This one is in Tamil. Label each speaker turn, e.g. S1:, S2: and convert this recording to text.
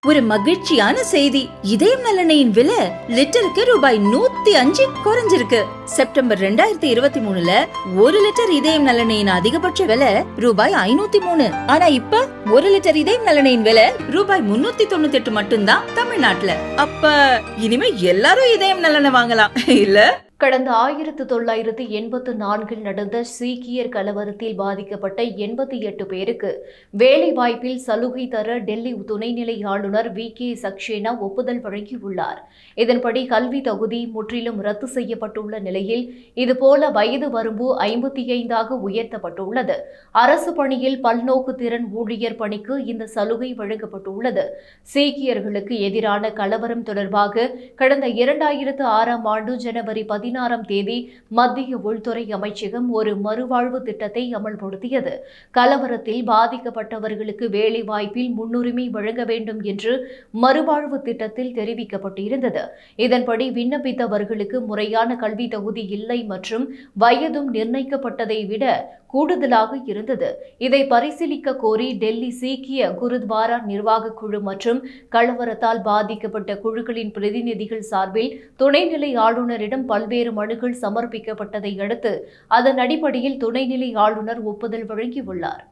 S1: ஒரு மகிழ்ச்சியான செய்தி. இதயம் நலனையின் விலை லிட்டருக்கு ரூபாய் 105 குறைஞ்சிருக்கு. செப்டம்பர் 2023ல 1 லிட்டர் இதயம் நலனையின் அதிகபட்ச விலை ரூபாய் 503. ஆனா இப்ப 1 லிட்டர் இதயம் நலனையின் விலை ரூபாய் 398 மட்டும்தான் தமிழ்நாட்டுல. அப்ப இனிமே எல்லாரும் இதயம் நலனை வாங்கலாம் இல்ல?
S2: கடந்த 1984 நடந்த சீக்கியர் கலவரத்தில் பாதிக்கப்பட்ட 88 பேருக்கு வேலை வாய்ப்பில் சலுகை தர டெல்லி துணைநிலை ஆளுநர் VK சக்சேனா ஒப்புதல் வழங்கியுள்ளார். இதன்படி கல்வி தகுதி முற்றிலும் ரத்து செய்யப்பட்டுள்ள நிலையில் இதுபோல வயது வரம்பு 55ஆக உயர்த்தப்பட்டுள்ளது. அரசு பணியில் பல்நோக்கு திறன் ஊழியர் பணிக்கு இந்த சலுகை வழங்கப்பட்டுள்ளது. சீக்கியர்களுக்கு எதிரான கலவரம் தொடர்பாக கடந்த 2006ஆம் ஆண்டு ஜனவரி 16ஆம் தேதி மத்திய உள்துறை அமைச்சகம் ஒரு மறுவாழ்வு திட்டத்தை அமல்படுத்தியது. கலவரத்தில் பாதிக்கப்பட்டவர்களுக்கு வேலை வாய்ப்பில் முன்னுரிமை வழங்க வேண்டும் என்று மறுவாழ்வு திட்டத்தில் தெரிவிக்கப்பட்டிருந்தது. இதன்படி விண்ணப்பித்தவர்களுக்கு முறையான கல்வி தகுதி இல்லை மற்றும் வயதும் நிர்ணயிக்கப்பட்டதை விட கூடுதலாக இருந்தது. இதை பரிசீலிக்க கோரி டெல்லி சீக்கிய குருத்வாரா நிர்வாக குழு மற்றும் கலவரத்தால் பாதிக்கப்பட்ட குழுக்களின் பிரதிநிதிகள் சார்பில் துணைநிலை ஆளுநரிடம் பல்வேறு மனுக்கள் சமர்ப்பிக்கப்பட்டதை அடுத்து அதன் அடிப்படையில் துணைநிலை ஆளுநர் ஒப்புதல் வழங்கியுள்ளார்.